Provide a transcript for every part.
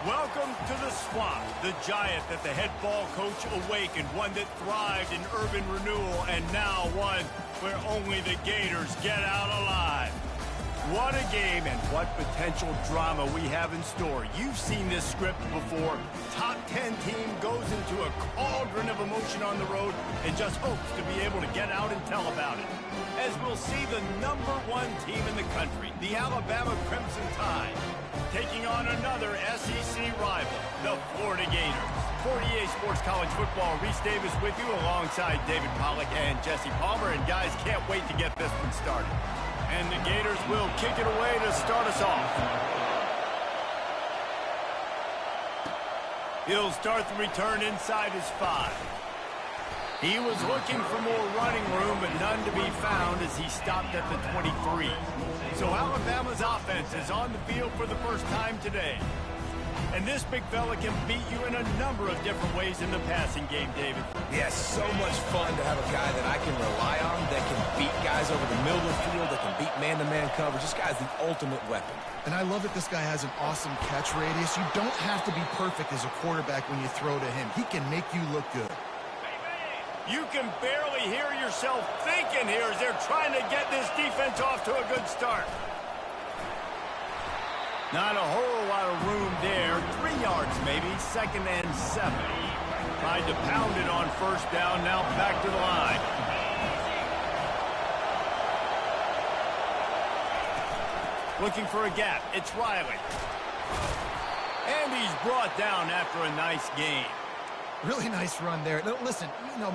Welcome to the swamp, the giant that the head ball coach awakened, one that thrived in urban renewal, and now one where only the Gators get out alive. What a game and what potential drama we have in store. You've seen this script before. Top 10 team goes into a cauldron of emotion on the road and just hopes to be able to get out and tell about it. As we'll see the #1 team in the country, the Alabama Crimson Tide, taking on another SEC rival, the Florida Gators. For EA Sports College Football, Reese Davis with you alongside David Pollack and Jesse Palmer. And guys, can't wait to get this one started. And the Gators will kick it away to start us off. He'll start the return inside his 5. He was looking for more running room, but none to be found as he stopped at the 23. So Alabama's offense is on the field for the first time today. And this big fella can beat you in a number of different ways in the passing game, David. Yes, so much fun to have a guy that I can rely on, that can beat guys over the middle of the field, that can beat man-to-man coverage. This guy's the ultimate weapon. And I love that this guy has an awesome catch radius. You don't have to be perfect as a quarterback when you throw to him. He can make you look good. You can barely hear yourself thinking here as they're trying to get this defense off to a good start. Not a whole lot of room there. 3 yards maybe, 2nd and 7. Tried to pound it on first down, now back to the line. Looking for a gap, it's Riley. And he's brought down after a nice gain. Really nice run there. Listen,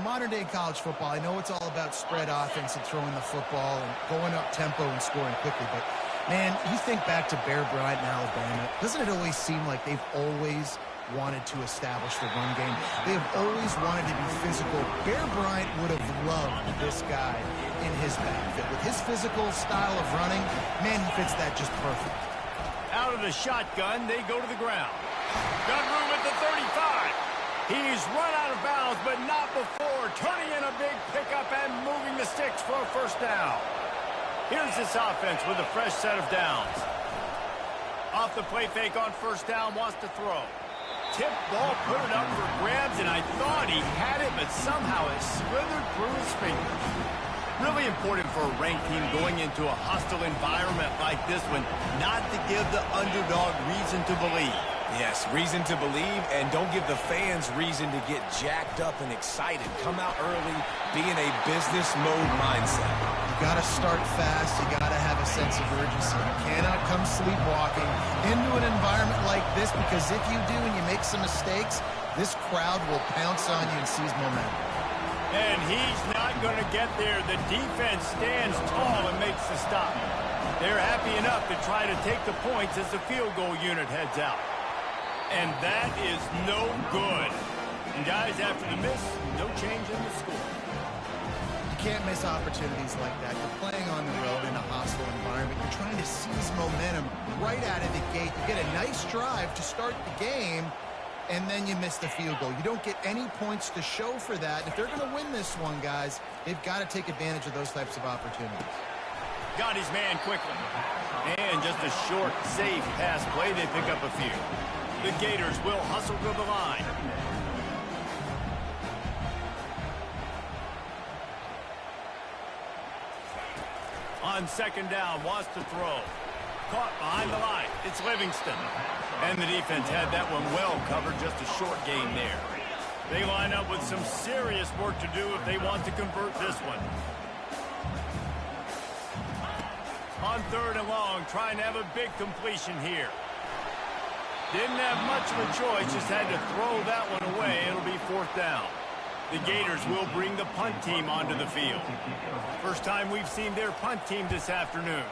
modern-day college football, I know it's all about spread offense and throwing the football and going up tempo and scoring quickly, but, man, you think back to Bear Bryant in Alabama, doesn't it always seem like they've always wanted to establish the run game? They have always wanted to be physical. Bear Bryant would have loved this guy in his backfield. With his physical style of running, man, he fits that just perfect. Out of the shotgun, they go to the ground. Got room at the 35. He's run out of bounds, but not before turning in a big pickup and moving the sticks for a first down. Here's this offense with a fresh set of downs. Off the play fake on first down, wants to throw. Tip ball, put it up for grabs, and I thought he had it, but somehow it slithered through his fingers. Really important for a ranked team going into a hostile environment like this one, not to give the underdog reason to believe. Yes, reason to believe, and don't give the fans reason to get jacked up and excited. Come out early, be in a business mode mindset. You got to start fast. You got to have a sense of urgency. You cannot come sleepwalking into an environment like this, because if you do and you make some mistakes, this crowd will pounce on you and seize momentum. And he's not going to get there. The defense stands tall and makes the stop. They're happy enough to try to take the points as the field goal unit heads out. And that is no good. And guys, after the miss, no change in the score. You can't miss opportunities like that. You're playing on the road in a hostile environment. You're trying to seize momentum right out of the gate. You get a nice drive to start the game, and then you miss the field goal. You don't get any points to show for that. If they're going to win this one, guys, they've got to take advantage of those types of opportunities. Got his man quickly. And just a short, safe pass play. They pick up a few. The Gators will hustle to the line. On 2nd down, wants to throw. Caught behind the line. It's Livingston. And the defense had that one well covered, just a short gain there. They line up with some serious work to do if they want to convert this one. On 3rd and long, trying to have a big completion here. Didn't have much of a choice, just had to throw that one away. It'll be 4th down. The Gators will bring the punt team onto the field. First time we've seen their punt team this afternoon.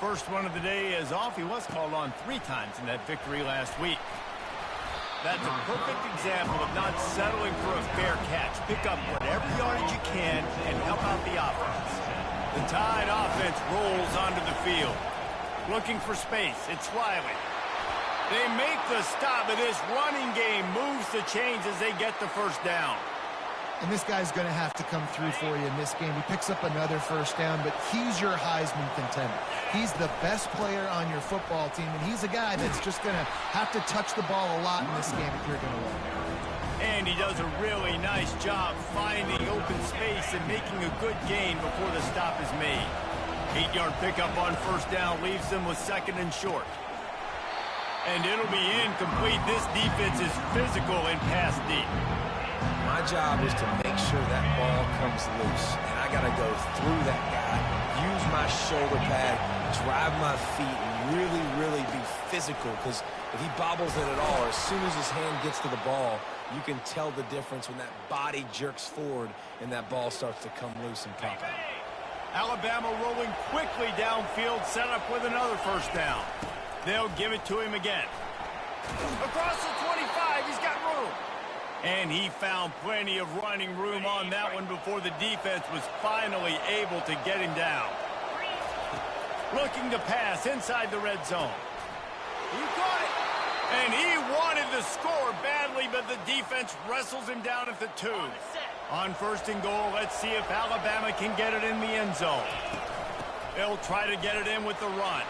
First one of the day is off. He was called on 3 times in that victory last week. That's a perfect example of not settling for a fair catch. Pick up whatever yardage you can and help out the offense. The Tide offense rolls onto the field. Looking for space. It's Riley. They make the stop, and this running game moves the chains as they get the first down. And this guy's going to have to come through for you in this game. He picks up another first down, but he's your Heisman contender. He's the best player on your football team, and he's a guy that's just going to have to touch the ball a lot in this game if you're going to win. And he does a really nice job finding open space and making a good gain before the stop is made. 8-yard pickup on first down leaves them with second and short. And it'll be incomplete. This defense is physical and pass deep. My job is to make sure that ball comes loose, and I got to go through that guy, use my shoulder pad, drive my feet, and really be physical, because if he bobbles it at all, or as soon as his hand gets to the ball, you can tell the difference when that body jerks forward and that ball starts to come loose and pop out. Alabama rolling quickly downfield, set up with another first down. They'll give it to him again. Across the 25, he's got room. And he found plenty of running room on that one before the defense was finally able to get him down. Looking to pass inside the red zone. He caught it. And he wanted the score badly, but the defense wrestles him down at the 2. On first and goal, let's see if Alabama can get it in the end zone. They'll try to get it in with the run.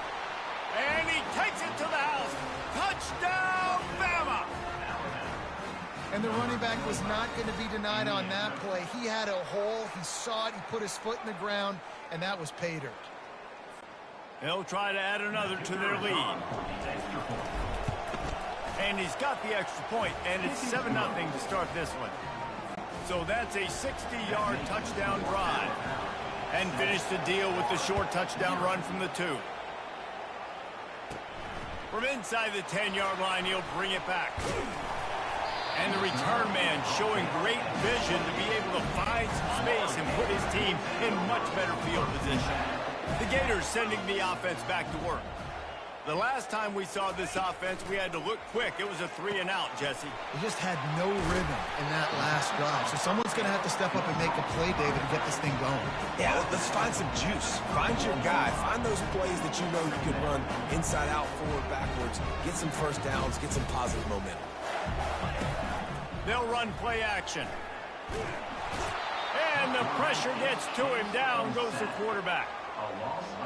And he takes it to the house. Touchdown, Bama! And the running back was not going to be denied on that play. He had a hole. He saw it. He put his foot in the ground, and that was pay dirt. They'll try to add another to their lead. And he's got the extra point, and it's 7-0 to start this one. So that's a 60-yard touchdown drive. And finish the deal with the short touchdown run from the 2. From inside the 10-yard line, he'll bring it back. And the return man showing great vision to be able to find some space and put his team in much better field position. The Gators sending the offense back to work. The last time we saw this offense, we had to look quick. It was a 3-and-out, Jesse. They just had no rhythm in that last drive. So someone's going to have to step up and make a play, David, and get this thing going. Yeah, let's find some juice. Find your guy. Find those plays that you know you can run inside out, forward, backwards. Get some first downs. Get some positive momentum. They'll run play action. And the pressure gets to him. Down goes the quarterback.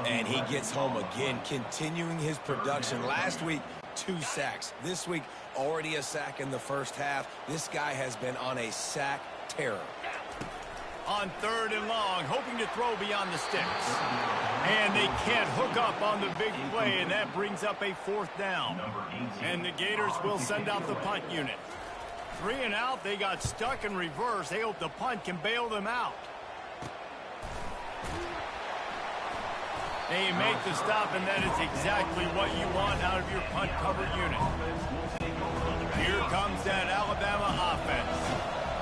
And he gets home again, continuing his production. Last week, 2 sacks. This week, already a sack in the first half. This guy has been on a sack terror. On 3rd and long, hoping to throw beyond the sticks. And they can't hook up on the big play, and that brings up a 4th down. And the Gators will send out the punt unit. 3-and-out, they got stuck in reverse. They hope the punt can bail them out. They make the stop, and that is exactly what you want out of your punt cover unit. Here comes that Alabama offense.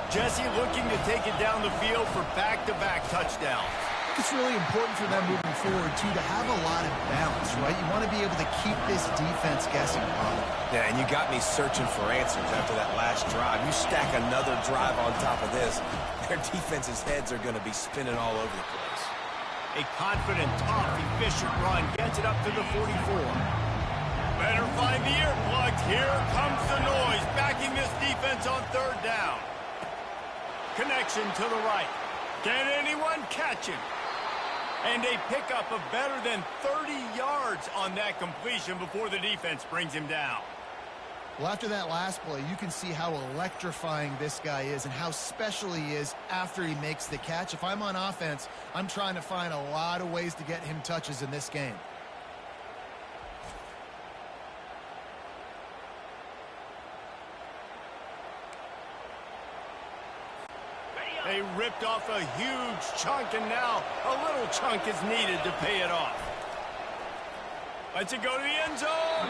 Jesse looking to take it down the field for back-to-back touchdowns. It's really important for them moving forward, too, to have a lot of balance, right? You want to be able to keep this defense guessing. Yeah, and you got me searching for answers after that last drive. You stack another drive on top of this, their defense's heads are going to be spinning all over the place. A confident, tough, efficient run gets it up to the 44. Better find the earplugs. Here comes the noise, backing this defense on 3rd down. Connection to the right. Can anyone catch him? And a pickup of better than 30 yards on that completion before the defense brings him down. Well, after that last play, you can see how electrifying this guy is and how special he is after he makes the catch. If I'm on offense, I'm trying to find a lot of ways to get him touches in this game. They ripped off a huge chunk, and now a little chunk is needed to pay it off. Lets it go to the end zone.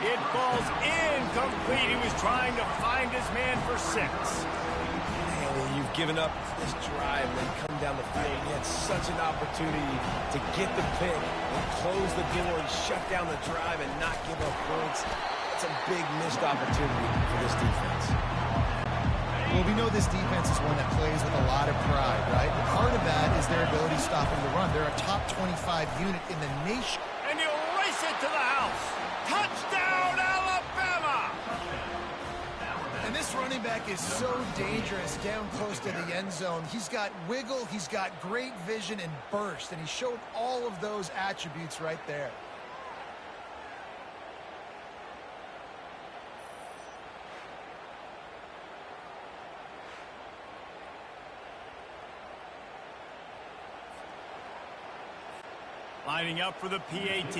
It falls incomplete. He was trying to find his man for 6. Man, you've given up this drive and then come down the field. You had such an opportunity to get the pick and close the door and shut down the drive and not give up points. That's a big missed opportunity for this defense. Well, we know this defense is one that plays with a lot of pride, right? Part of that is their ability stopping the run. They're a top 25 unit in the nation. And he'll race it to the house. Touchdown, Alabama! quarterback is so dangerous down close to the end zone. He's got wiggle, he's got great vision and burst, and he showed all of those attributes right there. Lining up for the PAT.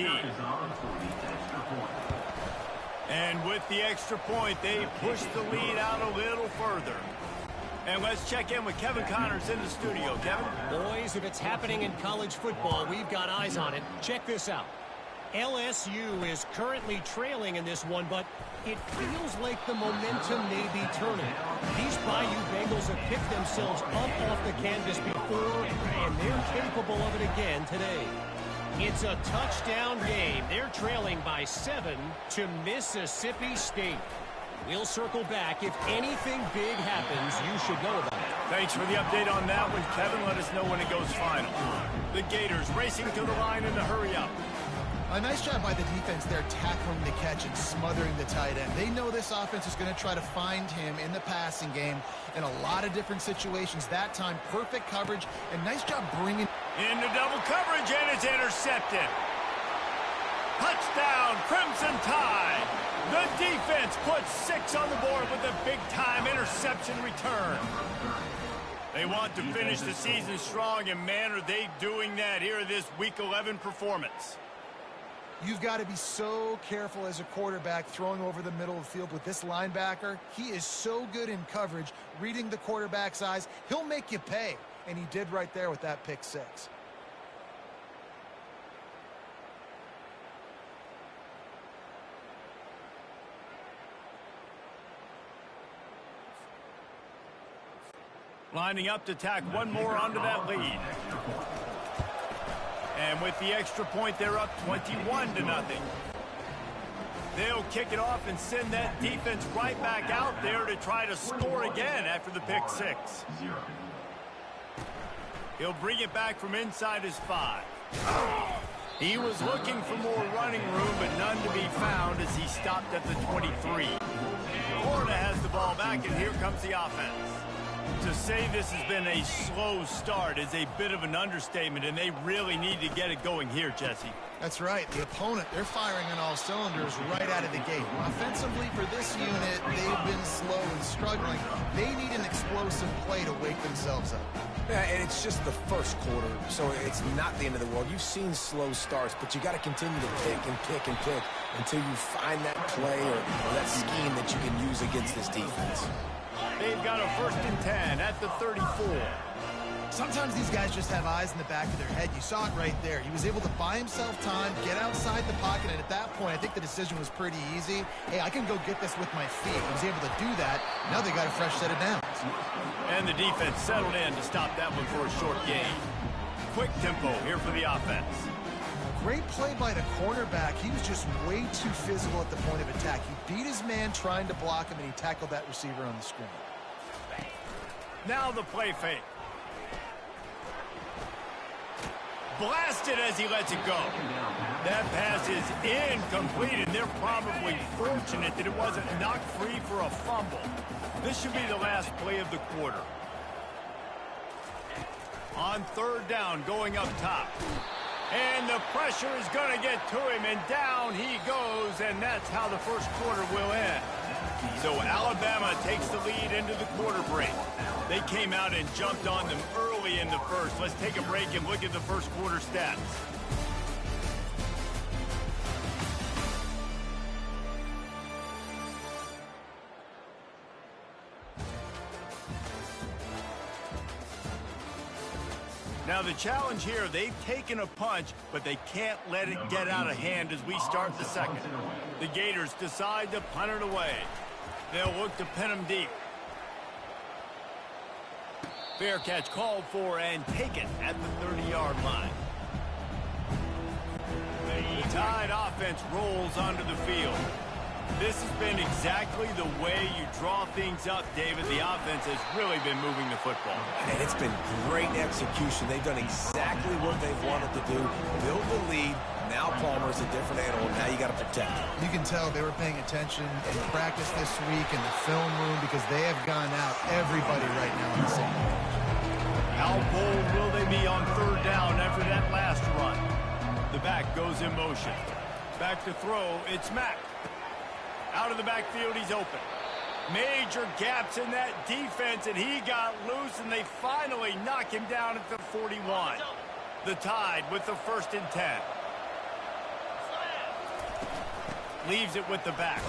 And with the extra point, they push the lead out a little further. And let's check in with Kevin Connors in the studio. Kevin? Boys, if it's happening in college football, we've got eyes on it. Check this out. LSU is currently trailing in this one, but it feels like the momentum may be turning. These Bayou Bengals have picked themselves up off the canvas before, and they're capable of it again today. It's a touchdown game. They're trailing by 7 to Mississippi State. We'll circle back. If anything big happens, you should know about it. Thanks for the update on that one, Kevin. Let us know when it goes final. The Gators racing to the line in the hurry up. A nice job by the defense there, tackling the catch and smothering the tight end. They know this offense is going to try to find him in the passing game in a lot of different situations. That time, perfect coverage, and nice job bringing into double coverage, and it's intercepted. Touchdown, Crimson Tide. The defense puts 6 on the board with a big-time interception return. They want to finish the season strong, and man, are they doing that here in this Week 11 performance. You've got to be so careful as a quarterback throwing over the middle of the field with this linebacker. He is so good in coverage, reading the quarterback's eyes. He'll make you pay, and he did right there with that pick 6. Lining up to tack one more onto that lead. And with the extra point, they're up 21-0. They'll kick it off and send that defense right back out there to try to score again after the pick 6. He'll bring it back from inside his 5. He was looking for more running room, but none to be found as he stopped at the 23. Florida has the ball back, and here comes the offense. To say this has been a slow start is a bit of an understatement, and they really need to get it going here, Jesse. That's right. The opponent, they're firing on all cylinders right out of the gate. Offensively, for this unit, they've been slow and struggling. They need an explosive play to wake themselves up. Yeah, and it's just the first quarter, so it's not the end of the world. You've seen slow starts, but you got to continue to pick and pick and pick until you find that play or that scheme that you can use against this defense. They've got a 1st and 10 at the 34. Sometimes these guys just have eyes in the back of their head. You saw it right there. He was able to buy himself time, get outside the pocket, and at that point, I think the decision was pretty easy. Hey, I can go get this with my feet. He was able to do that. Now they got a fresh set of downs. And the defense settled in to stop that one for a short gain. Quick tempo here for the offense. Great play by the cornerback. He was just way too physical at the point of attack. He beat his man trying to block him, and he tackled that receiver on the screen. Now the play fake. Blasted as he lets it go. That pass is incomplete, and they're probably fortunate that it wasn't knocked free for a fumble. This should be the last play of the quarter. On 3rd down, going up top. And the pressure is going to get to him, and down he goes, and that's how the first quarter will end. So Alabama takes the lead into the quarter break. They came out and jumped on them early in the first. Let's take a break and look at the first quarter stats. Now the challenge here, they've taken a punch, but they can't let it get out of hand as we start the second. The Gators decide to punt it away. They'll look to pin them deep. Fair catch called for and taken at the 30-yard line. The Tide offense rolls onto the field. This has been exactly the way you draw things up, David. The offense has really been moving the football. And it's been great execution. They've done exactly what they've wanted to do. Build the lead, Now Palmer's a different animal. Now you got to protect him. You can tell they were paying attention in practice this week in the film room because they have gone out everybody right now on the same page. How bold will they be on third down after that last run? The back goes in motion. Back to throw, it's Mack. Out of the backfield, he's open. Major gaps in that defense, and he got loose, and they finally knock him down at the 41. The Tide with the 1st and 10. Leaves it with the back.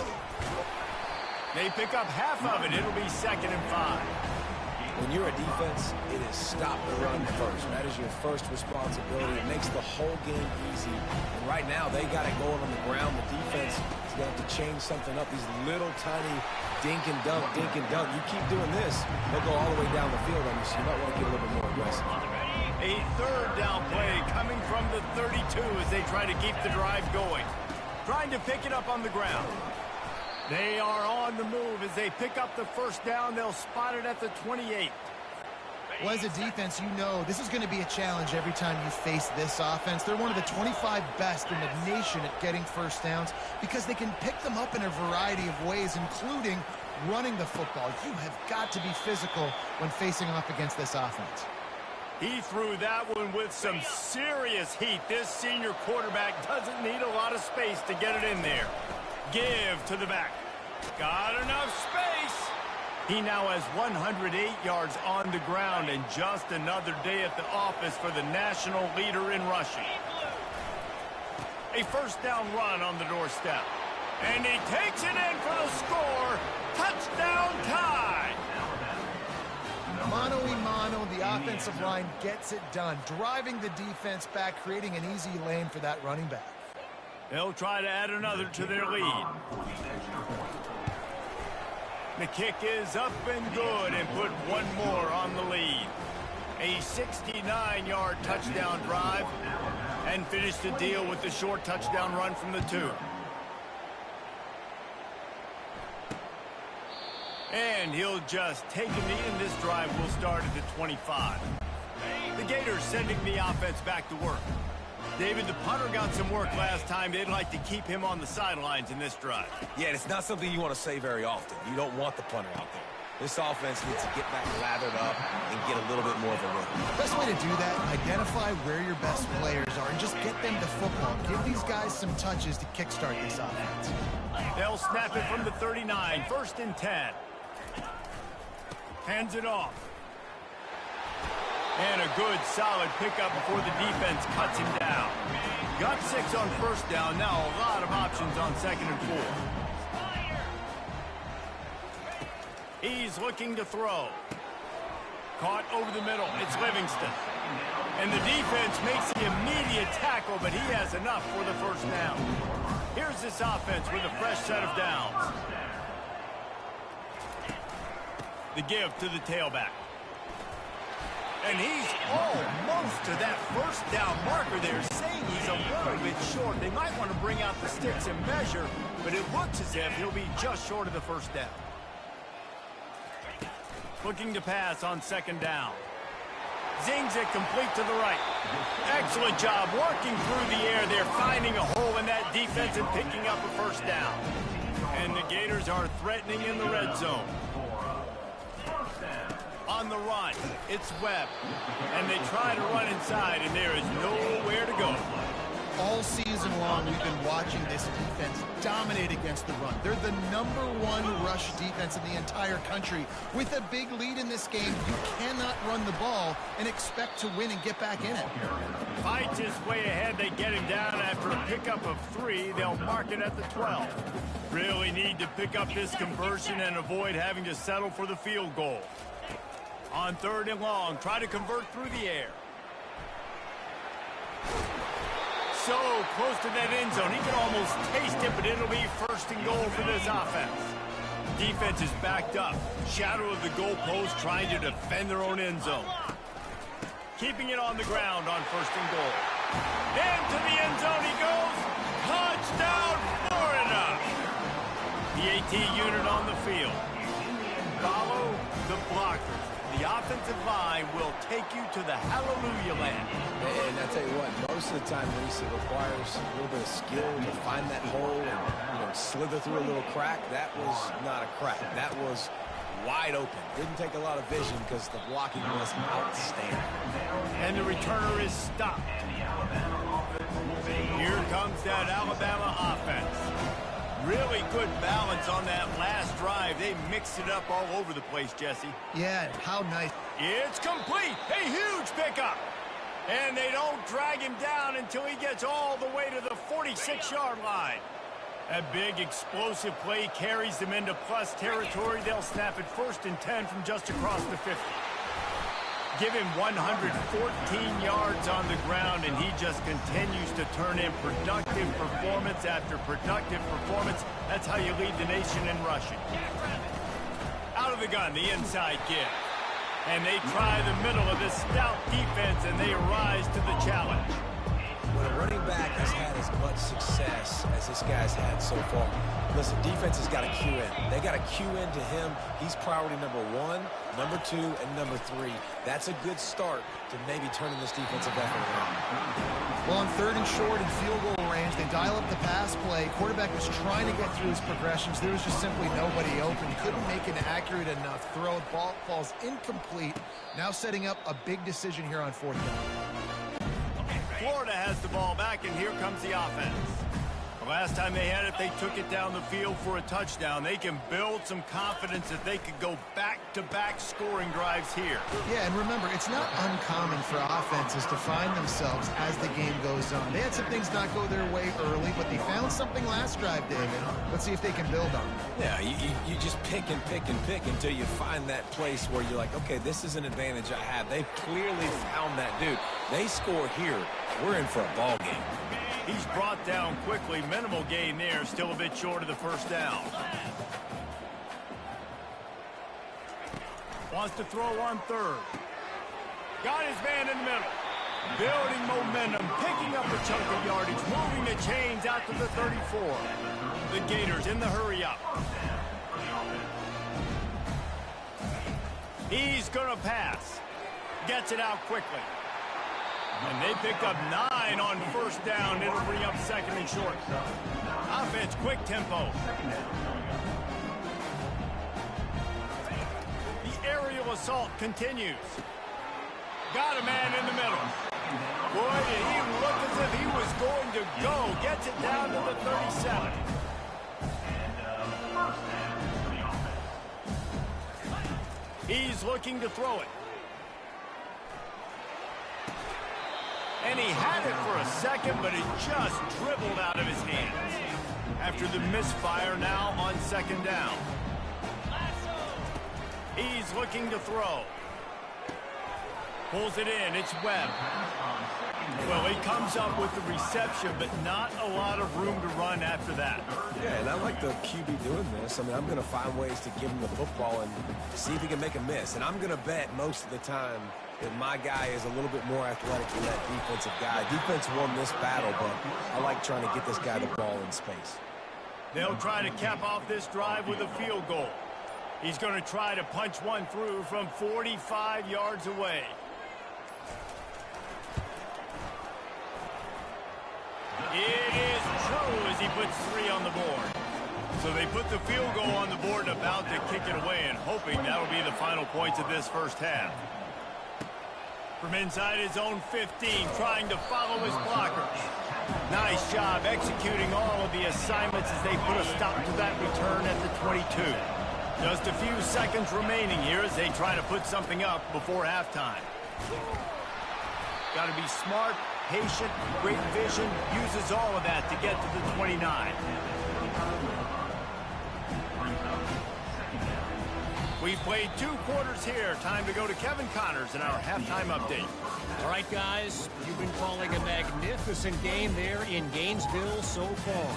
They pick up half of it. It'll be 2nd and 5. When you're a defense, it is stop the run first. That is your first responsibility. It makes the whole game easy. And right now, they got it going on the ground. The defense is going to have to change something up. These little tiny dink and dunk, dink and dunk. You keep doing this, they'll go all the way down the field on you, so you might want to get a little bit more aggressive. A third down play coming from the 32 as they try to keep the drive going. Trying to pick it up on the ground. They are on the move as they pick up the 1st down. They'll spot it at the 28. Well, as a defense, you know this is going to be a challenge every time you face this offense. They're one of the 25 best in the nation at getting 1st downs because they can pick them up in a variety of ways, including running the football. You have got to be physical when facing off against this offense. He threw that one with some serious heat. This senior quarterback doesn't need a lot of space to get it in there. Give to the back. Got enough space. He now has 108 yards on the ground and just another day at the office for the national leader in rushing. A 1st down run on the doorstep. And he takes it in for the score. Touchdown Tide. Mano-a-mano, the offensive line gets it done, driving the defense back, creating an easy lane for that running back. They'll try to add another to their lead. The kick is up and good and put one more on the lead. A 69-yard touchdown drive and finish the deal with the short touchdown run from the 2. And he'll just take a knee, and this drive will start at the 25. The Gators sending the offense back to work. David, the punter got some work last time. They'd like to keep him on the sidelines in this drive. Yeah, and it's not something you want to say very often. You don't want the punter out there. This offense needs to get back lathered up and get a little bit more of a rhythm. Best way to do that, identify where your best players are and just get them the football. Give these guys some touches to kickstart this offense. They'll snap it from the 39, 1st and 10. Hands it off. And a good, solid pickup before the defense cuts him down. Got 6 on 1st down. Now a lot of options on 2nd and 4. He's looking to throw. Caught over the middle. It's Livingston. And the defense makes the immediate tackle, but he has enough for the 1st down. Here's this offense with a fresh set of downs. The give to the tailback. And he's almost to that 1st down marker there, saying he's a little bit short. They might want to bring out the sticks and measure, but it looks as if he'll be just short of the 1st down. Looking to pass on 2nd down. Zings it complete to the right. Excellent job working through the air there, finding a hole in that defense and picking up a 1st down. And the Gators are threatening in the red zone. On the run, it's Webb. And they try to run inside, and there is nowhere to go. All season long, we've been watching this defense dominate against the run. They're the #1 rush defense in the entire country. With a big lead in this game, you cannot run the ball and expect to win and get back in it. Fights his way ahead. They get him down after a pickup of 3. They'll mark it at the 12. Really need to pick up this conversion and avoid having to settle for the field goal. On 3rd and long, try to convert through the air. So close to that end zone. He can almost taste it, but it'll be 1st and goal for this offense. Defense is backed up. Shadow of the goalpost trying to defend their own end zone. Keeping it on the ground on 1st and goal. Into the end zone he goes. Touchdown, Florida! The AT unit on the field. Follow the blockers. The the offensive line will take you to the hallelujah land. And I tell you what, most of the time, Reese, it requires a little bit of skill to find that hole and slither through a little crack. That was not a crack. That was wide open. Didn't take a lot of vision because the blocking was outstanding. And the returner is stopped. Here comes that Alabama offense. Really good balance on that last drive. They mixed it up all over the place, Jesse. Yeah, how nice. It's complete. A huge pickup. And they don't drag him down until he gets all the way to the 46-yard line. That big explosive play carries them into plus territory. They'll snap it 1st and 10 from just across the 50. Give him 114 yards on the ground, and he just continues to turn in productive performance after productive performance. That's how you lead the nation in rushing. Out of the gun, the inside give. And they try the middle of this stout defense, and they rise to the challenge. When a running back has had as much success as this guy's had so far, listen, defense has got to cue in. They got to cue into him. He's priority number 1, number 2, and number 3. That's a good start to maybe turning this defensive effort around. Well, on 3rd and short and field goal range, they dial up the pass play. Quarterback was trying to get through his progressions. There was just simply nobody open. Couldn't make an accurate enough throw. Ball falls incomplete. Now setting up a big decision here on 4th down. Florida has the ball back, and here comes the offense. The last time they had it, they took it down the field for a touchdown. They can build some confidence that they could go back-to-back scoring drives here. Yeah, and remember, it's not uncommon for offenses to find themselves as the game goes on. They had some things not go their way early, but they found something last drive, David. Let's see if they can build on it. Yeah, you just pick and pick and pick until you find that place where you're like, okay, this is an advantage I have. They've clearly found that dude. They score here. We're in for a ball game. He's brought down quickly. Minimal gain there. Still a bit short of the 1st down. Wants to throw on 3rd. Got his man in the middle. Building momentum. Picking up a chunk of yardage. Moving the chains out to the 34. The Gators in the hurry up. He's going to pass. Gets it out quickly. And they pick up 9 on 1st down. It'll bring up 2nd and short. Offense, quick tempo. The aerial assault continues. Got a man in the middle. Boy, did he look as if he was going to go. Gets it down to the 37. He's looking to throw it. And he had it for a second, but it just dribbled out of his hands. After the misfire, now on 2nd down. He's looking to throw. Pulls it in. It's Webb. Well, he comes up with the reception, but not a lot of room to run after that. Yeah, and I like the QB doing this. I mean, I'm going to find ways to give him the football and see if he can make a miss. And I'm going to bet most of the time that my guy is a little bit more athletic than that defensive guy. Defense won this battle, but I like trying to get this guy the ball in space. They'll try to cap off this drive with a field goal. He's going to try to punch one through from 45 yards away. It is true as he puts 3 on the board. So they put the field goal on the board and about to kick it away and hoping that'll be the final points of this 1st half. From inside his own 15, trying to follow his blockers. Nice job executing all of the assignments as they put a stop to that return at the 22. Just a few seconds remaining here as they try to put something up before halftime. Got to be smart, patient, great vision, uses all of that to get to the 29. We've played 2 quarters here. Time to go to Kevin Connors in our halftime update. All right, guys, you've been calling a magnificent game there in Gainesville so far.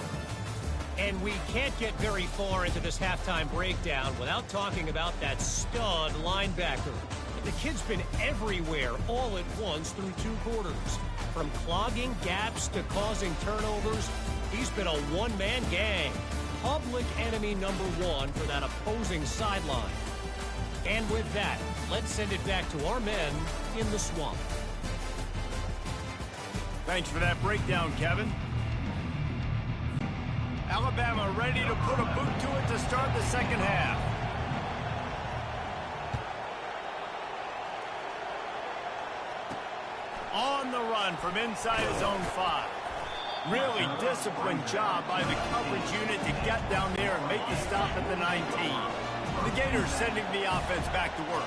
And we can't get very far into this halftime breakdown without talking about that stud linebacker. The kid's been everywhere all at once through 2 quarters. From clogging gaps to causing turnovers, he's been a one-man gang. Public enemy number 1 for that opposing sideline. And with that, let's send it back to our men in the swamp. Thanks for that breakdown, Kevin. Alabama ready to put a boot to it to start the second half. On the run from inside his own 5. Really disciplined job by the coverage unit to get down there and make the stop at the 19. The Gators sending the offense back to work.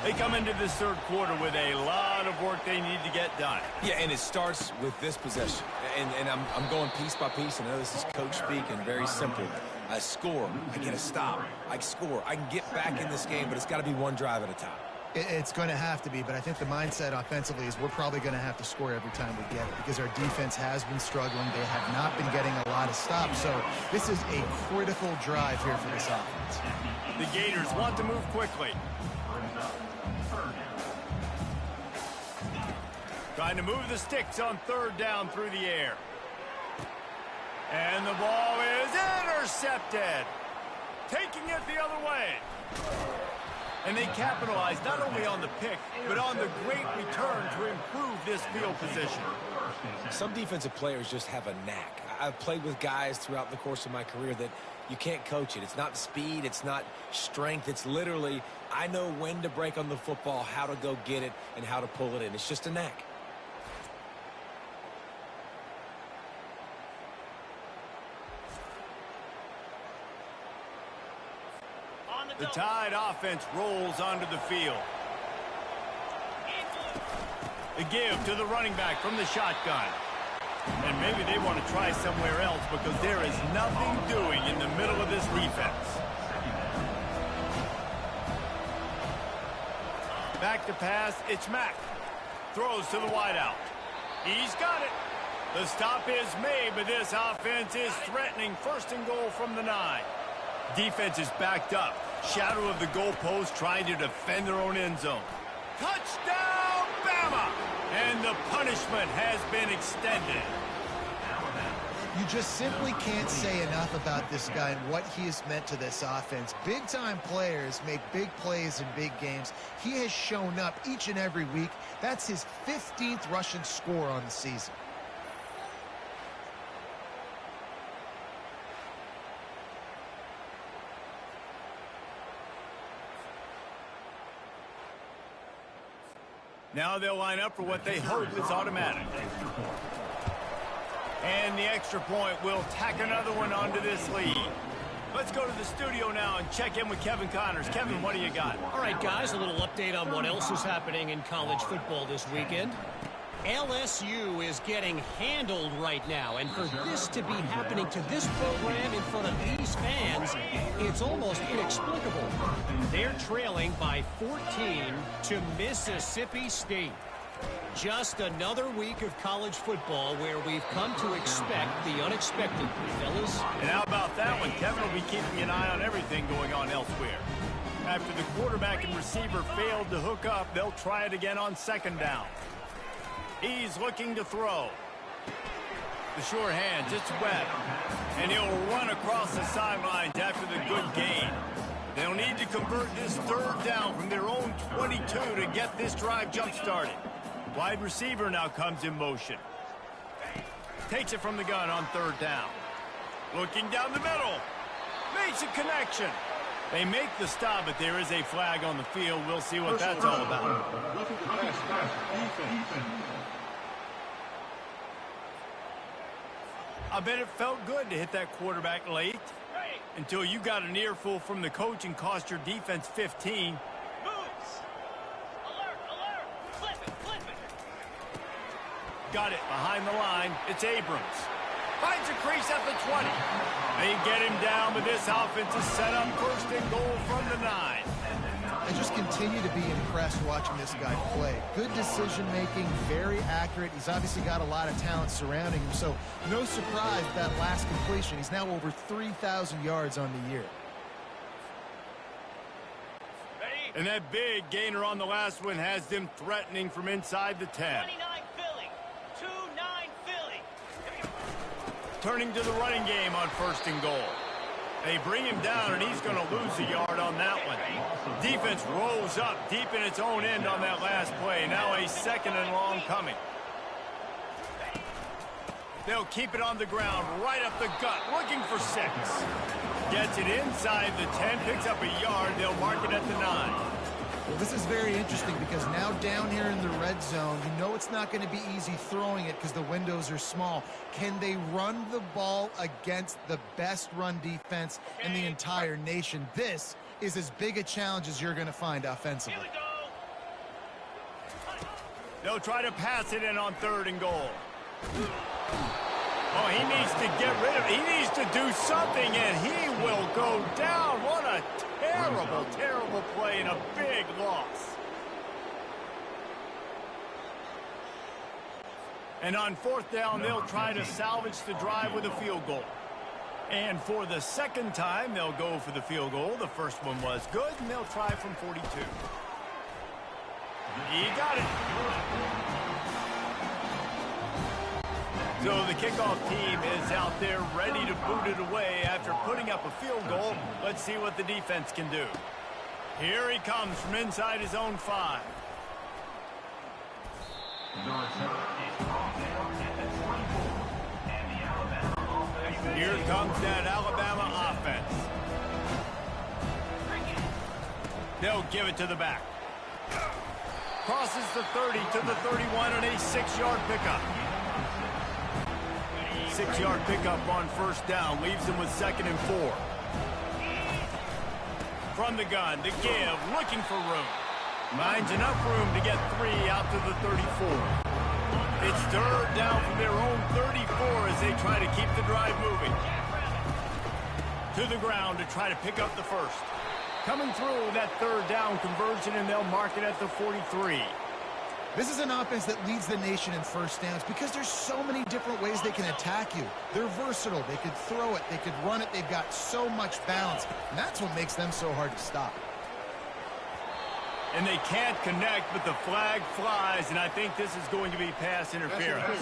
They come into this third quarter with a lot of work they need to get done. Yeah, and it starts with this possession. And I'm going piece by piece. I know this is coach speak and very simple. I score. I get a stop. I score. I can get back in this game, but it's got to be one drive at a time. It's going to have to be, but I think the mindset offensively is we're probably going to have to score every time we get it because our defense has been struggling. They have not been getting a lot of stops, so this is a critical drive here for this offense. The Gators want to move quickly. Trying to move the sticks on third down through the air. And the ball is intercepted. Taking it the other way. And they capitalize not only on the pick, but on the great return to improve this field position. Some defensive players just have a knack. I've played with guys throughout the course of my career that you can't coach it. It's not speed. It's not strength. It's literally, I know when to break on the football, how to go get it, and how to pull it in. It's just a knack. The Tide offense rolls onto the field. The give to the running back from the shotgun. And maybe they want to try somewhere else because there is nothing doing in the middle of this defense. Back to pass, it's Mack. Throws to the wideout. He's got it. The stop is made, but this offense is threatening first and goal from the 9. Defense is backed up. Shadow of the goalpost trying to defend their own end zone. Touchdown, Bama! And the punishment has been extended. You just simply can't say enough about this guy and what he has meant to this offense. Big-time players make big plays in big games. He has shown up each and every week. That's his 15th rushing score on the season. Now they'll line up for what they hope is automatic. And the extra point will tack another one onto this lead. Let's go to the studio now and check in with Kevin Connors. Kevin, what do you got? All right, guys, a little update on what else is happening in college football this weekend. LSU is getting handled right now, and for this to be happening to this program in front of these fans, it's almost inexplicable. They're trailing by 14 to Mississippi State. Just another week of college football where we've come to expect the unexpected, fellas. And how about that one? Kevin will be keeping an eye on everything going on elsewhere. After the quarterback and receiver failed to hook up, they'll try it again on second down. He's looking to throw. The short hands, it's Webb. And he'll run across the sidelines after the good gain. They'll need to convert this third down from their own 22 to get this drive jump-started. Wide receiver now comes in motion. Takes it from the gun on third down. Looking down the middle. Makes a connection. They make the stop, but there is a flag on the field. We'll see what that's all about. I bet it felt good to hit that quarterback late until you got an earful from the coach and cost your defense 15. Moves. Alert, alert. Flip it. Got it behind the line. It's Abrams. Finds a crease at the 20. They get him down, but this offense is set up first and goal from the 9. I just continue to be impressed watching this guy play. Good decision-making, very accurate. He's obviously got a lot of talent surrounding him, so no surprise that last completion. He's now over 3,000 yards on the year. And that big gainer on the last one has them threatening from inside the 10. 29 Philly. 2-9 Philly. Turning to the running game on first and goal. They bring him down, and he's going to lose a yard on that one. Defense rolls up deep in its own end on that last play. Now a 2nd and long coming. They'll keep it on the ground, right up the gut, looking for 6. Gets it inside the 10, picks up a yard. They'll mark it at the 9. Well, this is very interesting because now down here in the red zone, you know it's not going to be easy throwing it because the windows are small. Can they run the ball against the best run defense in the entire nation? This is as big a challenge as you're going to find offensively. Here we go. They'll try to pass it in on 3rd and goal. Oh, he needs to get rid of it. He needs to do something, and he will go down. What a terrible, terrible play and a big loss. And on 4th down, they'll try to salvage the drive with a field goal. And for the 2nd time, they'll go for the field goal. The first one was good, and they'll try from 42. He got it. So the kickoff team is out there ready to boot it away after putting up a field goal. Let's see what the defense can do. Here he comes from inside his own 5. Here comes that Alabama offense. They'll give it to the back. Crosses the 30 to the 31 on a 6-yard pickup. 6-yard pickup on 1st down. Leaves them with 2nd and 4. From the gun, the give, looking for room. Finds enough room to get 3 out to the 34. It's 3rd down from their own 34 as they try to keep the drive moving. To the ground to try to pick up the 1st. Coming through that 3rd down conversion, and they'll mark it at the 43. This is an offense that leads the nation in 1st downs because there's so many different ways they can attack you. They're versatile. They could throw it. They could run it. They've got so much balance, and that's what makes them so hard to stop. And they can't connect, but the flag flies, and I think this is going to be pass interference.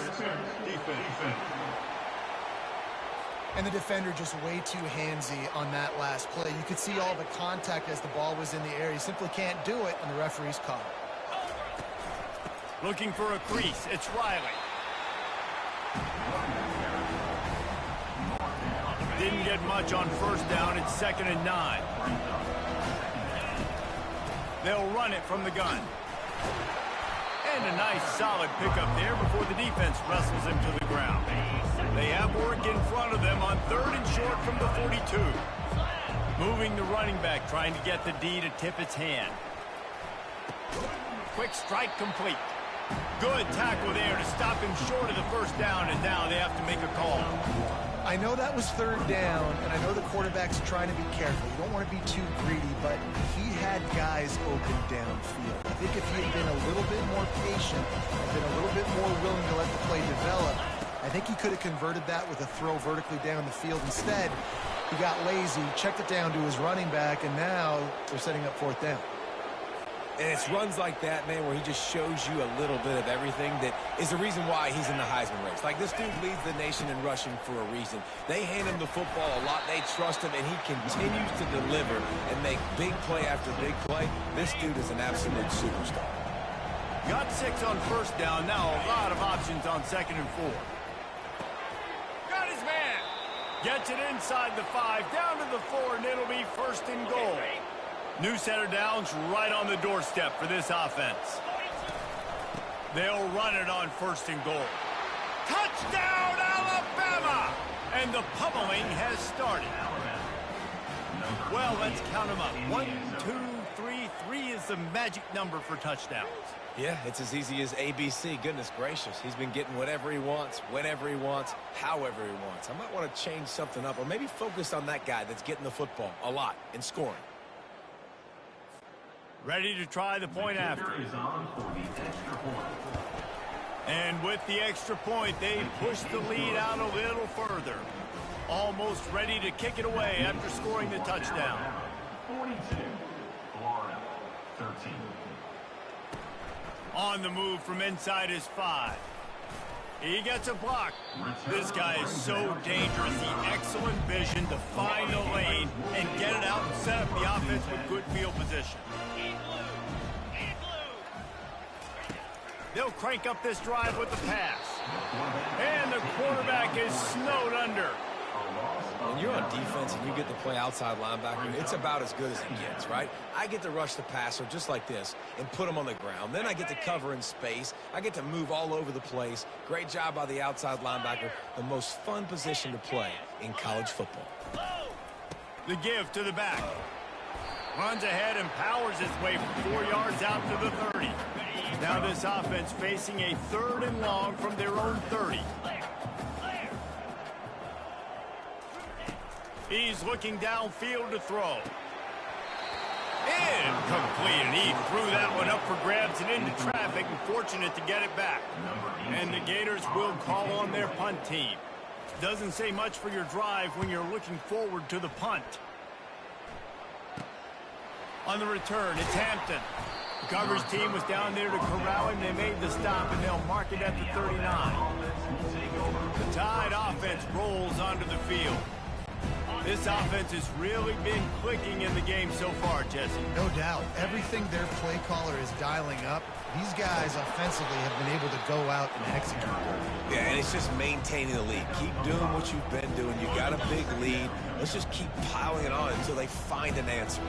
And the defender just way too handsy on that last play. You could see all the contact as the ball was in the air. He simply can't do it, and the referee's caught it. Looking for a crease. It's Riley. Didn't get much on 1st down. It's 2nd and 9. They'll run it from the gun. And a nice solid pickup there before the defense wrestles him to the ground. They have work in front of them on 3rd and short from the 42. Moving the running back, trying to get the D to tip its hand. Quick strike complete. Good tackle there to stop him short of the 1st down, and now they have to make a call. I know that was 3rd down, and I know the quarterback's trying to be careful. You don't want to be too greedy, but he had guys open downfield. I think if he had been a little bit more patient and been a little bit more willing to let the play develop, I think he could have converted that with a throw vertically down the field. Instead, he got lazy, checked it down to his running back, and now they're setting up 4th down. And it's runs like that, man, where he just shows you a little bit of everything that is the reason why he's in the Heisman race. Like, this dude leads the nation in rushing for a reason. They hand him the football a lot. They trust him, and he continues to deliver and make big play after big play. This dude is an absolute superstar. Got 6 on 1st down. Now a lot of options on 2nd and 4. Got his man. Gets it inside the 5, down to the 4, and it'll be 1st and goal. New set of downs right on the doorstep for this offense. They'll run it on 1st and goal. Touchdown, Alabama! And the pummeling has started. Well, let's count them up. 1, 2, 3. 3 is the magic number for touchdowns. Yeah, it's as easy as ABC. Goodness gracious. He's been getting whatever he wants, whenever he wants, however he wants. I might want to change something up or maybe focus on that guy that's getting the football a lot and scoring. Ready to try the point after. And with the extra point, they push the lead out a little further. Almost ready to kick it away after scoring the touchdown. 42, Florida, 13. On the move from inside his 5. He gets a block. This guy is so dangerous. The excellent vision to find the lane and get it out and set up the offense with good field position. In blue. In blue. They'll crank up this drive with the pass. And the quarterback is snowed under. When you're on defense and you get to play outside linebacker, it's about as good as it gets, right? I get to rush the passer just like this and put him on the ground. Then I get to cover in space. I get to move all over the place. Great job by the outside linebacker. The most fun position to play in college football. The give to the back. Runs ahead and powers his way from 4 yards out to the 30. Now this offense facing a 3rd and long from their own 30. He's looking downfield to throw. Incomplete, and he threw that one up for grabs and into traffic, and fortunate to get it back. And the Gators will call on their punt team. Doesn't say much for your drive when you're looking forward to the punt. On the return, it's Hampton. The coverage team was down there to corral him. They made the stop, and they'll mark it at the 39. The Tide offense rolls onto the field. This offense has really been clicking in the game so far, Jesse. No doubt. Everything their play caller is dialing up, these guys offensively have been able to go out and execute. Yeah, and it's just maintaining the lead. Keep doing what you've been doing. You got a big lead. Let's just keep piling it on until they find an answer.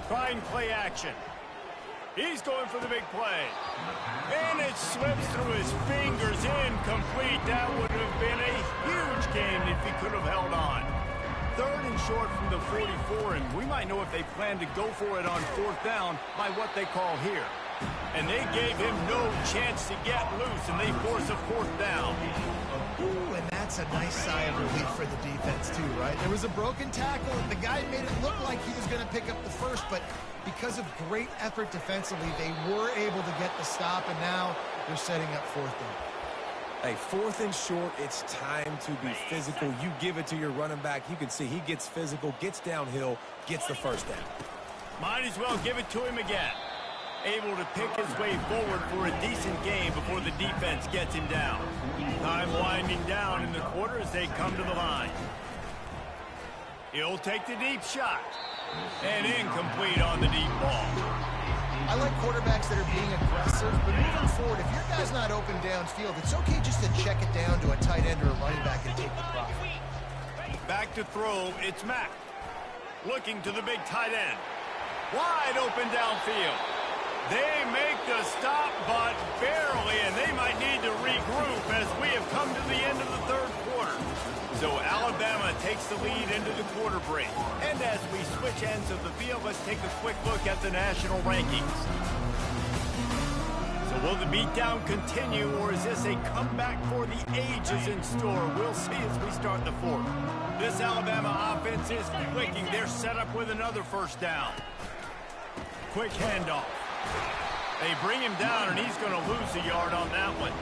Trying play action. He's going for the big play. And it slips through his fingers, incomplete. That would have been a huge game if he could have held on. 3rd and short from the 44, and we might know if they plan to go for it on 4th down by what they call here. And they gave him no chance to get loose, and they force a 4th down. Ooh, and that's a nice sigh of relief for the defense too, right? There was a broken tackle, and the guy made it look like he was going to pick up the first, but because of great effort defensively, they were able to get the stop, and now they're setting up 4th down. Hey, 4th and short, it's time to be physical. You give it to your running back. You can see he gets physical, gets downhill, gets the 1st down. Might as well give it to him again. Able to pick his way forward for a decent game before the defense gets him down. Time winding down in the quarter as they come to the line. He'll take the deep shot. And incomplete on the deep ball. I like quarterbacks that are being aggressive, but moving forward, if your guy's not open downfield, it's okay just to check it down to a tight end or a running back and take the profit. Back to throw, it's Mack. Looking to the big tight end. Wide open downfield. They make the stop, but barely, and they might need to regroup as we have come to the end of the 3rd quarter. So Alabama takes the lead into the quarter break. And as we switch ends of the field, let's take a quick look at the national rankings. So will the beatdown continue, or is this a comeback for the ages in store? We'll see as we start the 4th. This Alabama offense is clicking. They're set up with another 1st down. Quick handoff. They bring him down, and he's going to lose a yard on that one.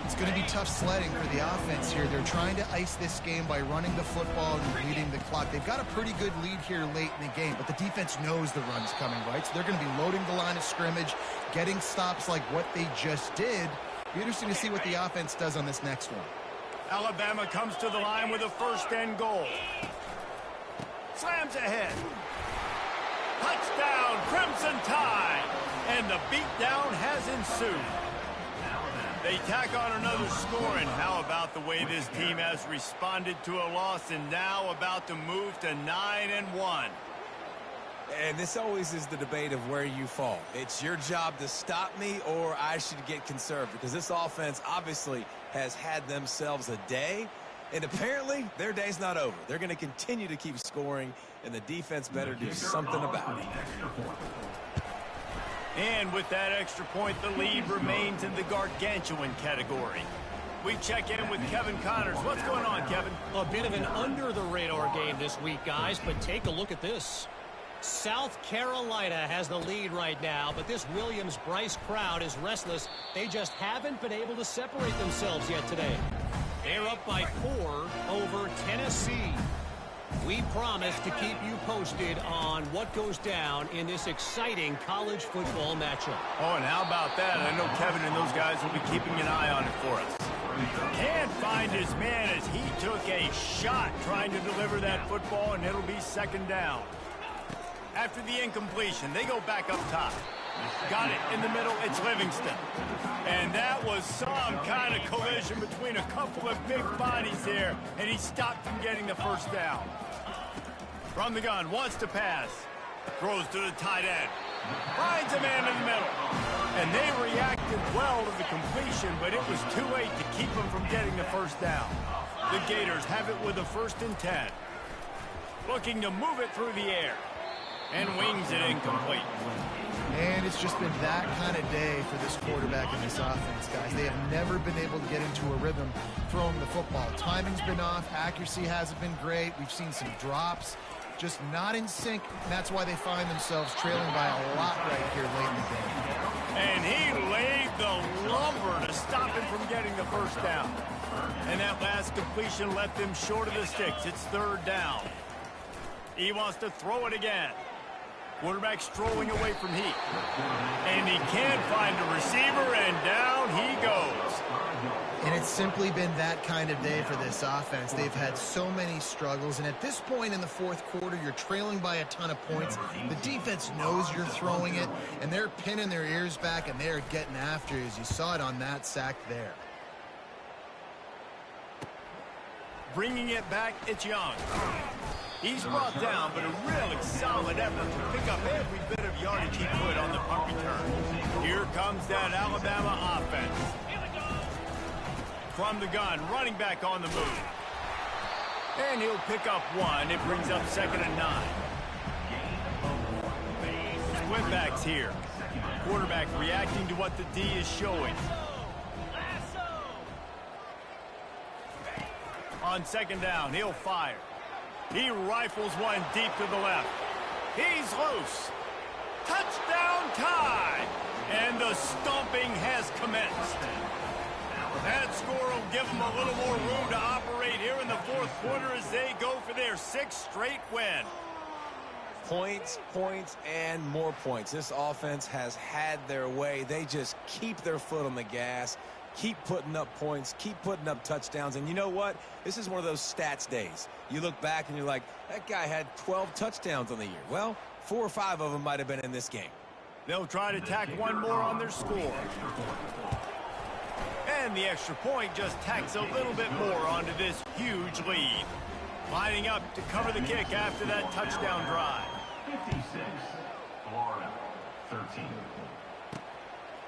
It's going to be tough sledding for the offense here. They're trying to ice this game by running the football and leading the clock. They've got a pretty good lead here late in the game, but the defense knows the run's coming, right? So they're going to be loading the line of scrimmage, getting stops like what they just did. Be interesting to see what the offense does on this next one. Alabama comes to the line with a 1st and goal. Slams ahead. Touchdown, Crimson Tide. And the beatdown has ensued. They tack on another score, and how about the way this team has responded to a loss and now about to move to 9-1. And this always is the debate of where you fall. It's your job to stop me, or I should get conserved, because this offense obviously has had themselves a day, and apparently their day's not over. They're going to continue to keep scoring, and the defense better do something about it. And with that extra point, the lead remains in the gargantuan category. We check in with Kevin Connors. What's going on, Kevin? A bit of an under-the-radar game this week, guys, but take a look at this. South Carolina has the lead right now, but this Williams-Brice crowd is restless. They just haven't been able to separate themselves yet today. They're up by 4 over Tennessee. We promise to keep you posted on what goes down in this exciting college football matchup. Oh, and how about that? I know Kevin and those guys will be keeping an eye on it for us. Can't find his man as he took a shot trying to deliver that football, and it'll be second down. After the incompletion, they go back up top. Got it in the middle, it's Livingston. And that was some kind of collision between a couple of big bodies here, and he stopped from getting the first down. From the gun, wants to pass. Throws to the tight end. Finds a man in the middle. And they reacted well to the completion, but it was too late to keep him from getting the first down. The Gators have it with a 1st and 10. Looking to move it through the air. And wings it incomplete. And it's just been that kind of day for this quarterback and this offense, guys. They have never been able to get into a rhythm throwing the football. Timing's been off. Accuracy hasn't been great. We've seen some drops. Just not in sync, and that's why they find themselves trailing by a lot right here late in the game. And he laid the lumber to stop him from getting the first down. And that last completion left them short of the sticks. It's 3rd down. He wants to throw it again. Quarterback strolling away from heat. And he can't find a receiver, and down he goes. And it's simply been that kind of day for this offense. They've had so many struggles, and at this point in the 4th quarter, you're trailing by a ton of points. The defense knows you're throwing it, and they're pinning their ears back, and they're getting after you, as you saw it on that sack there. Bringing it back, it's Young. He's brought down, but a really solid effort to pick up every bit of yardage he could on the punt return. Here comes that Alabama offense. From the gun, running back on the move. And he'll pick up 1. It brings up 2nd and 9. Split backs here. Quarterback reacting to what the D is showing. On 2nd down, he'll fire. He rifles one deep to the left. He's loose. Touchdown time! And the stomping has commenced. That score will give them a little more room to operate here in the 4th quarter as they go for their 6th straight win. Points, points, and more points. This offense has had their way. They just keep their foot on the gas, keep putting up points, keep putting up touchdowns. And you know what? This is one of those stats days. You look back and you're like, that guy had 12 touchdowns on the year. Well, 4 or 5 of them might have been in this game. They'll try to tack one more on their score. And the extra point just tacks a little bit more onto this huge lead. Lining up to cover the kick after that touchdown drive. 56, Florida, 13.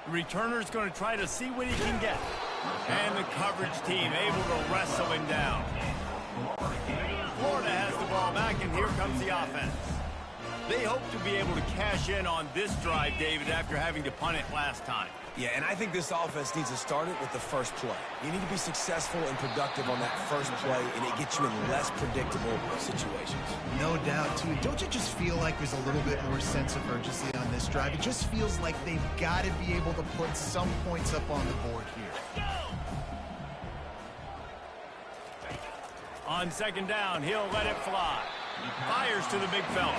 The returner's going to try to see what he can get. And the coverage team able to wrestle him down. Florida has the ball back, and here comes the offense. They hope to be able to cash in on this drive, David, after having to punt it last time. Yeah, and I think this offense needs to start it with the first play. You need to be successful and productive on that first play, and it gets you in less predictable situations. No doubt, too. Don't you just feel like there's a little bit more sense of urgency on this drive? It just feels like they've got to be able to put some points up on the board here. On 2nd down, he'll let it fly. Fires to the big fella.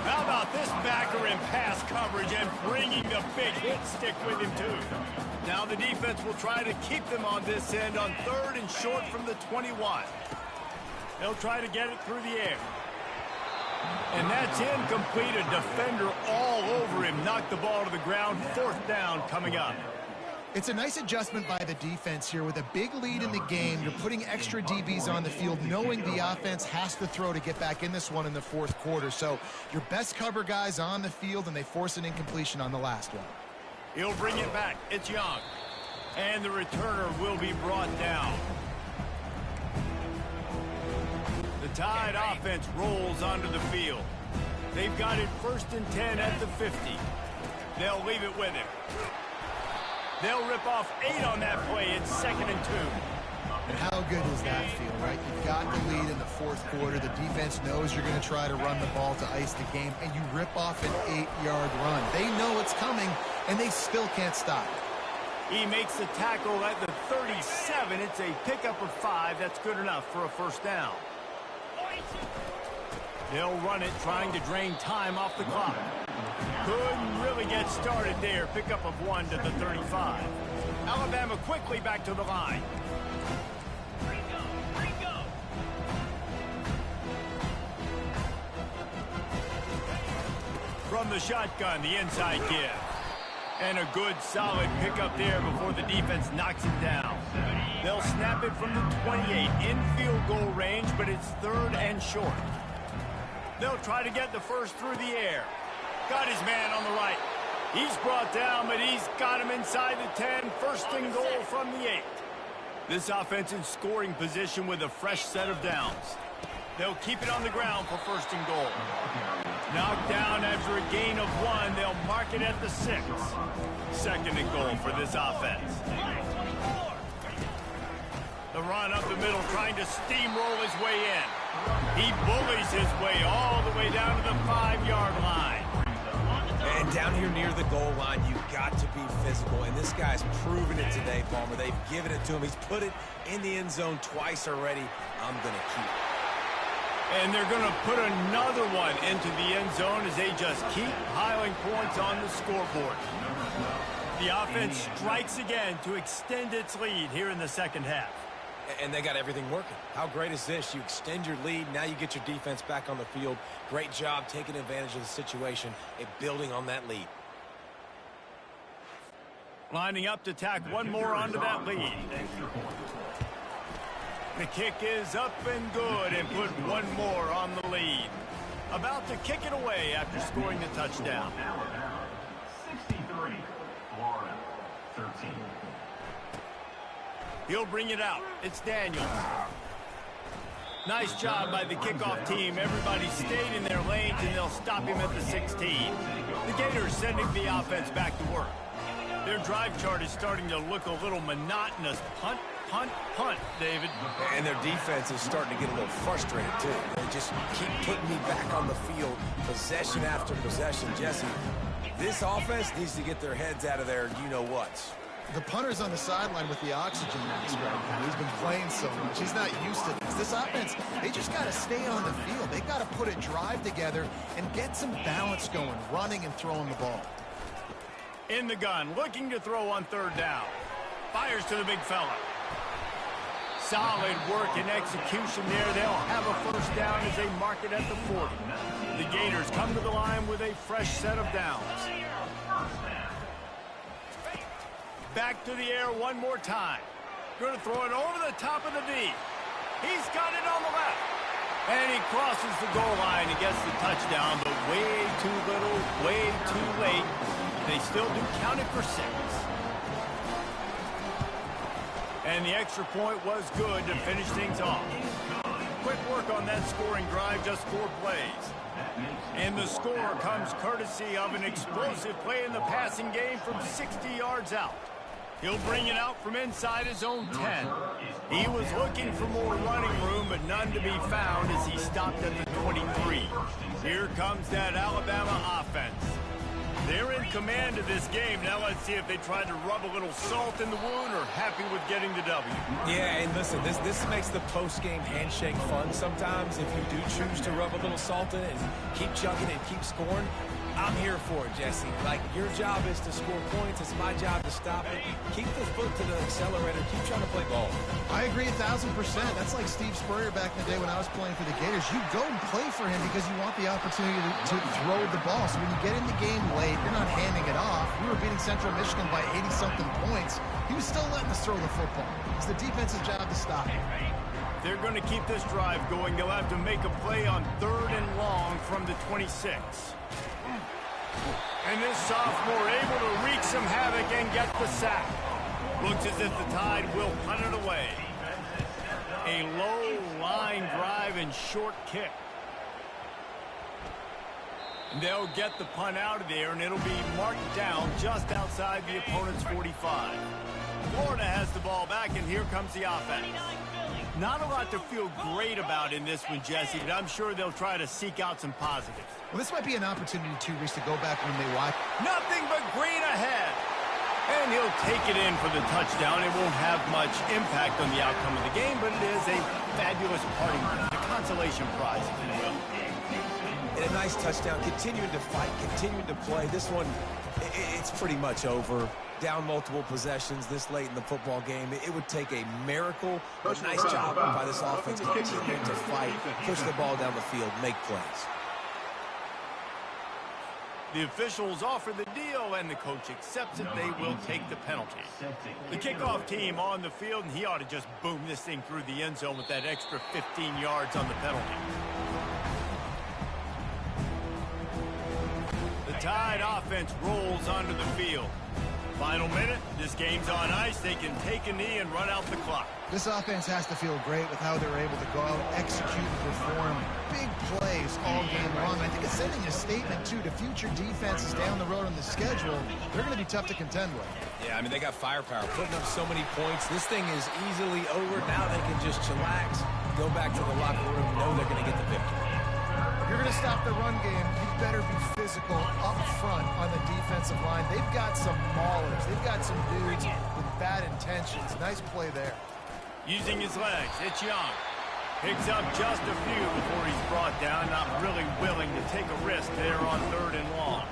How about this backer in pass coverage and bringing the big hit stick with him, too. Now the defense will try to keep them on this end on 3rd and short from the 21. They'll try to get it through the air. And that's incomplete. A defender all over him. Knocked the ball to the ground. 4th down coming up. It's a nice adjustment by the defense here. With a big lead in the game, you're putting extra DBs on the field, knowing the offense has to throw to get back in this one in the 4th quarter. So your best cover guys on the field, and they force an incompletion on the last one. He'll bring it back. It's Young. And the returner will be brought down. The Tide offense rolls onto the field. They've got it 1st and 10 at the 50. They'll leave it with him. They'll rip off 8 on that play. It's 2nd and 2. And how good does that feel, right? You've got the lead in the 4th quarter. The defense knows you're going to try to run the ball to ice the game, and you rip off an 8-yard run. They know it's coming, and they still can't stop it. He makes the tackle at the 37. It's a pickup of 5. That's good enough for a 1st down. They'll run it, trying to drain time off the clock. Couldn't really get started there. Pickup of 1 to the 35. Alabama quickly back to the line. From the shotgun, the inside give. And a good, solid pickup there before the defense knocks him down. They'll snap it from the 28 in field goal range, but it's 3rd and short. They'll try to get the first through the air. Got his man on the right. He's brought down, but he's got him inside the 10. First and goal from the 8. This offense in scoring position with a fresh set of downs. They'll keep it on the ground for first and goal. Knocked down after a gain of 1. They'll mark it at the 6. Second and goal for this offense. The run up the middle, trying to steamroll his way in. He bullies his way all the way down to the 5-yard line. And down here near the goal line, you've got to be physical. And this guy's proven it today, Palmer. They've given it to him. He's put it in the end zone twice already. I'm going to keep it. And they're going to put another one into the end zone as they just keep piling points on the scoreboard. The offense strikes again to extend its lead here in the second half. And they got everything working. How great is this? You extend your lead. Now you get your defense back on the field. Great job taking advantage of the situation and building on that lead. Lining up to tack one more onto that lead. The kick is up and good and put one more on the lead. About to kick it away after scoring the touchdown. 63, Florida 13. He'll bring it out. It's Daniels. Nice job by the kickoff team. Everybody stayed in their lanes, and they'll stop him at the 16. The Gators sending the offense back to work. Their drive chart is starting to look a little monotonous. Punt, punt, punt, David. And their defense is starting to get a little frustrated, too. They just keep putting me back on the field, possession after possession. Jesse, this offense needs to get their heads out of their you-know-whats. The punter's on the sideline with the oxygen mask right now. He's been playing so much. He's not used to this. This offense, they just got to stay on the field. They got to put a drive together and get some balance going, running and throwing the ball. In the gun, looking to throw on 3rd down. Fires to the big fella. Solid work and execution there. They'll have a first down as they mark it at the 40. The Gators come to the line with a fresh set of downs. Back to the air one more time. Going to throw it over the top of the D. He's got it on the left. And he crosses the goal line and gets the touchdown, but way too little, way too late. They still do count it for 6. And the extra point was good to finish things off. Quick work on that scoring drive, just 4 plays. And the score comes courtesy of an explosive play in the passing game from 60 yards out. He'll bring it out from inside his own 10. He was looking for more running room, but none to be found as he stopped at the 23. Here comes that Alabama offense. They're in command of this game. Now let's see if they try to rub a little salt in the wound or happy with getting the W. Yeah, and listen, this makes the post-game handshake fun sometimes. If you do choose to rub a little salt in it and keep chugging and keep scoring, I'm here for it, Jesse. Like, your job is to score points. It's my job to stop it. Keep the foot to the accelerator. Keep trying to play ball. I agree 1,000%. That's like Steve Spurrier back in the day when I was playing for the Gators. You go and play for him because you want the opportunity to throw the ball. So when you get in the game late, you're not handing it off. We were beating Central Michigan by 80-something points. He was still letting us throw the football. It's the defense's job to stop it. They're going to keep this drive going. They'll have to make a play on 3rd and long from the 26. And this sophomore able to wreak some havoc and get the sack. Looks as if the Tide will punt it away. A low line drive and short kick. And they'll get the punt out of there, and it'll be marked down just outside the opponent's 45. Florida has the ball back, and here comes the offense. Not a lot to feel great about in this one, Jesse, but I'm sure they'll try to seek out some positives. Well, this might be an opportunity, too, Reese, to go back when they watch. Nothing but green ahead. And he'll take it in for the touchdown. It won't have much impact on the outcome of the game, but it is a fabulous parting gift, a consolation prize, if you will. a nice touchdown, continuing to fight, continuing to play. This one, it's pretty much over. Down multiple possessions this late in the football game. It would take a miracle, a nice job by this offense continuing to fight, push the ball down the field, make plays. The officials offer the deal, and the coach accepts it. They will take the penalty. The kickoff team on the field, and he ought to just boom this thing through the end zone with that extra 15 yards on the penalty. The Tide offense rolls onto the field. Final minute, this game's on ice. They can take a knee and run out the clock. This offense has to feel great with how they're able to go out, execute, and perform big plays all game long. I think it's sending a statement, too, to future defenses down the road on the schedule. They're going to be tough to contend with. Yeah, I mean, they got firepower, putting up so many points. This thing is easily over. Now they can just chillax, go back to the locker room, know they're going to get the victory. If you're going to stop the run game, you better be physical up front on the defensive line. They've got some maulers. They've got some dudes with bad intentions. Nice play there. Using his legs, it's Young. Picks up just a few before he's brought down. Not really willing to take a risk there on 3rd and long.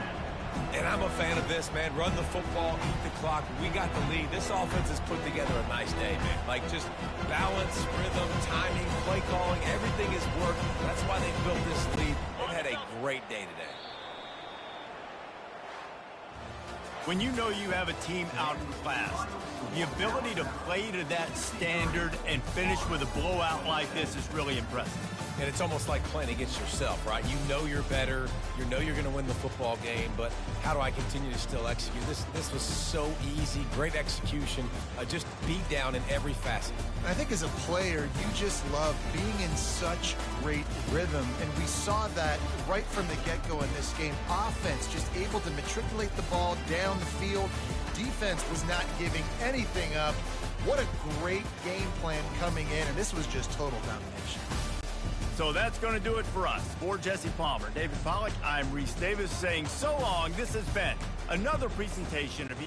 And I'm a fan of this, man. Run the football, eat the clock. We got the lead. This offense has put together a nice day, man. Like, just balance, rhythm, timing, play calling, everything has worked. That's why they built this lead. They've had a great day today. When you know you have a team outclassed, the ability to play to that standard and finish with a blowout like this is really impressive. And it's almost like playing against yourself, right? You know you're better. You know you're going to win the football game, but how do I continue to still execute? This was so easy. Great execution. Just beat down in every facet. I think as a player, you just love being in such great rhythm, and we saw that right from the get-go in this game. Offense just able to matriculate the ball down the field. Defense was not giving anything up. What a great game plan coming in, and this was just total domination. So that's going to do it for us. For Jesse Palmer, David Pollack, I'm Reese Davis saying so long. This has been another presentation of...